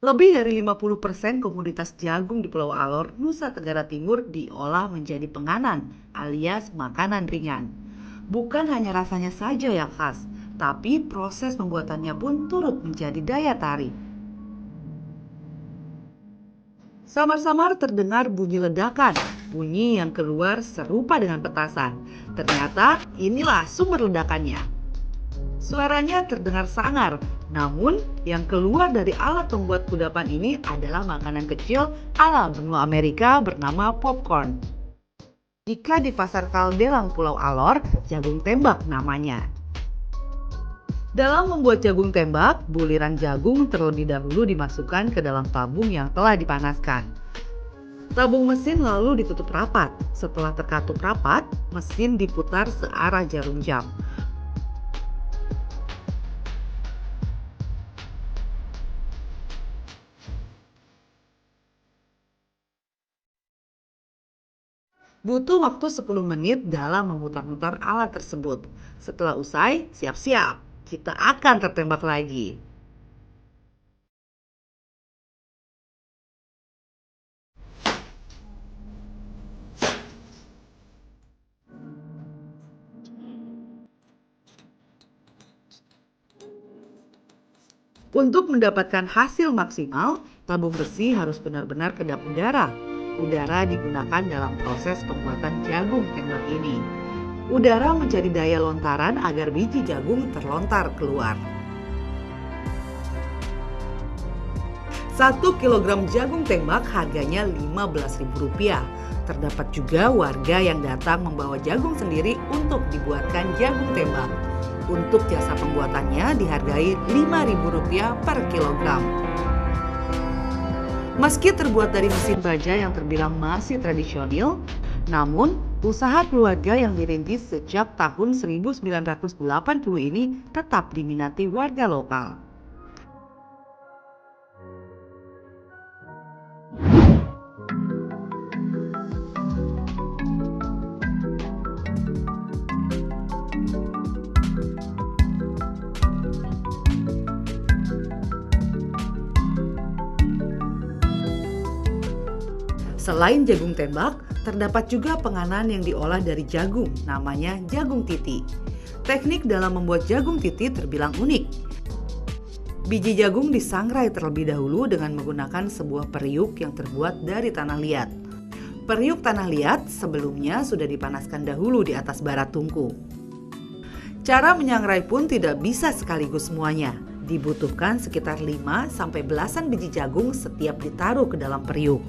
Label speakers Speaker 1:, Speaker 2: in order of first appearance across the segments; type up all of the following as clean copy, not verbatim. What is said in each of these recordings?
Speaker 1: Lebih dari 50% komoditas jagung di Pulau Alor, Nusa Tenggara Timur diolah menjadi penganan alias makanan ringan. Bukan hanya rasanya saja yang khas, tapi proses pembuatannya pun turut menjadi daya tarik. Samar-samar terdengar bunyi ledakan, bunyi yang keluar serupa dengan petasan. Ternyata inilah sumber ledakannya. Suaranya terdengar sangar, namun yang keluar dari alat pembuat kudapan ini adalah makanan kecil ala benua Amerika bernama popcorn. Jika di pasar Kaldelang Pulau Alor, jagung tembak namanya. Dalam membuat jagung tembak, buliran jagung terlebih dahulu dimasukkan ke dalam tabung yang telah dipanaskan. Tabung mesin lalu ditutup rapat. Setelah terkatup rapat, mesin diputar searah jarum jam. Butuh waktu 10 menit dalam memutar-mutar alat tersebut. Setelah usai, siap-siap. Kita akan tertembak lagi. Untuk mendapatkan hasil maksimal, tabung besi harus benar-benar kedap udara. Udara digunakan dalam proses pembuatan jagung tembak ini. Udara menjadi daya lontaran agar biji jagung terlontar keluar. 1 kilogram jagung tembak harganya Rp15.000. Terdapat juga warga yang datang membawa jagung sendiri untuk dibuatkan jagung tembak. Untuk jasa pembuatannya dihargai Rp5.000 per kilogram. Meski terbuat dari mesin baja yang terbilang masih tradisional, namun usaha keluarga yang dirintis sejak tahun 1980 ini tetap diminati warga lokal. Selain jagung tembak, terdapat juga penganan yang diolah dari jagung, namanya jagung titi. Teknik dalam membuat jagung titi terbilang unik. Biji jagung disangrai terlebih dahulu dengan menggunakan sebuah periuk yang terbuat dari tanah liat. Periuk tanah liat sebelumnya sudah dipanaskan dahulu di atas bara tungku. Cara menyangrai pun tidak bisa sekaligus semuanya. Dibutuhkan sekitar 5 sampai belasan biji jagung setiap ditaruh ke dalam periuk.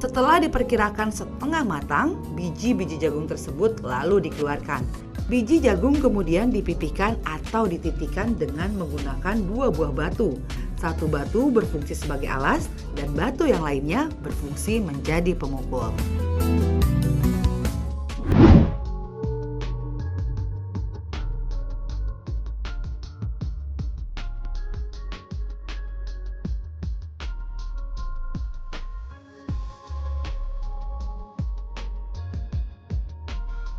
Speaker 1: Setelah diperkirakan setengah matang, biji-biji jagung tersebut lalu dikeluarkan. Biji jagung kemudian dipipihkan atau dititikan dengan menggunakan 2 buah batu. Satu batu berfungsi sebagai alas dan batu yang lainnya berfungsi menjadi pemukul.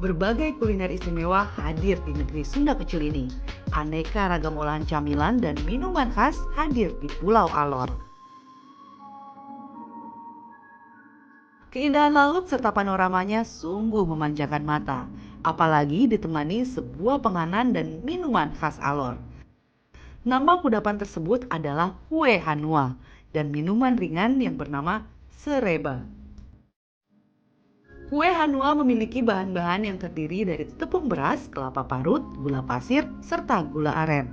Speaker 1: Berbagai kuliner istimewa hadir di negeri Sunda kecil ini. Aneka ragam olahan camilan dan minuman khas hadir di Pulau Alor. Keindahan laut serta panoramanya sungguh memanjakan mata, apalagi ditemani sebuah penganan dan minuman khas Alor. Nama kudapan tersebut adalah kue hanua dan minuman ringan yang bernama sereba. Kue hanua memiliki bahan-bahan yang terdiri dari tepung beras, kelapa parut, gula pasir, serta gula aren.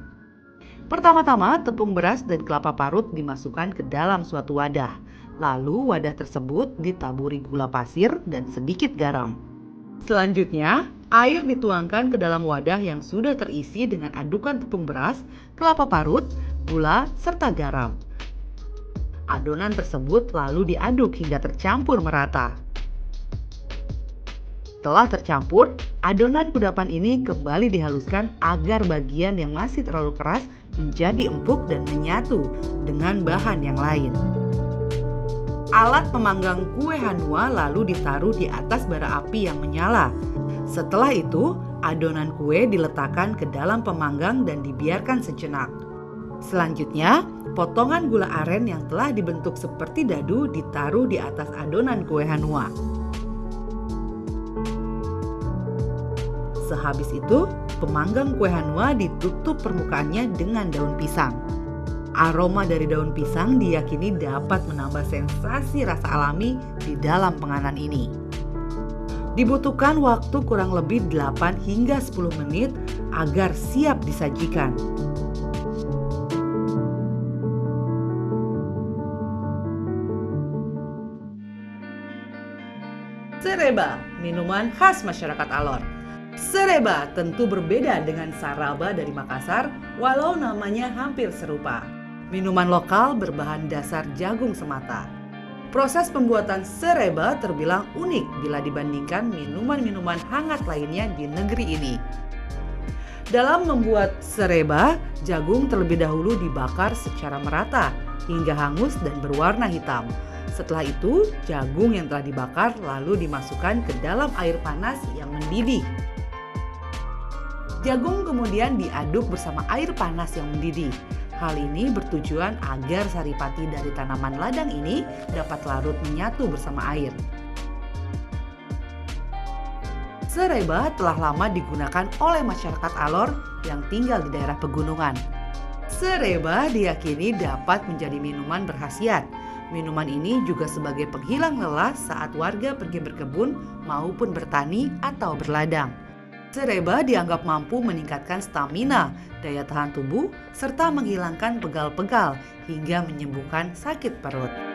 Speaker 1: Pertama-tama, tepung beras dan kelapa parut dimasukkan ke dalam suatu wadah. Lalu wadah tersebut ditaburi gula pasir dan sedikit garam. Selanjutnya, air dituangkan ke dalam wadah yang sudah terisi dengan adukan tepung beras, kelapa parut, gula, serta garam. Adonan tersebut lalu diaduk hingga tercampur merata. Setelah tercampur, adonan kudapan ini kembali dihaluskan agar bagian yang masih terlalu keras menjadi empuk dan menyatu dengan bahan yang lain. Alat pemanggang kue hanua lalu ditaruh di atas bara api yang menyala. Setelah itu, adonan kue diletakkan ke dalam pemanggang dan dibiarkan sejenak. Selanjutnya, Potongan gula aren yang telah dibentuk seperti dadu ditaruh di atas adonan kue hanua. Sehabis itu, pemanggang kue hanua ditutup permukaannya dengan daun pisang. Aroma dari daun pisang diyakini dapat menambah sensasi rasa alami di dalam penganan ini. Dibutuhkan waktu kurang lebih 8 hingga 10 menit agar siap disajikan. Sereba, minuman khas masyarakat Alor. Sereba tentu berbeda dengan saraba dari Makassar, walau namanya hampir serupa. Minuman lokal berbahan dasar jagung semata. Proses pembuatan sereba terbilang unik bila dibandingkan minuman-minuman hangat lainnya di negeri ini. Dalam membuat sereba, jagung terlebih dahulu dibakar secara merata hingga hangus dan berwarna hitam. Setelah itu, jagung yang telah dibakar lalu dimasukkan ke dalam air panas yang mendidih. Jagung kemudian diaduk bersama air panas yang mendidih. Hal ini bertujuan agar saripati dari tanaman ladang ini dapat larut menyatu bersama air. Sereba telah lama digunakan oleh masyarakat Alor yang tinggal di daerah pegunungan. Sereba diyakini dapat menjadi minuman berkhasiat. Minuman ini juga sebagai penghilang lelah saat warga pergi berkebun maupun bertani atau berladang. Sereba dianggap mampu meningkatkan stamina, daya tahan tubuh, serta menghilangkan pegal-pegal hingga menyembuhkan sakit perut.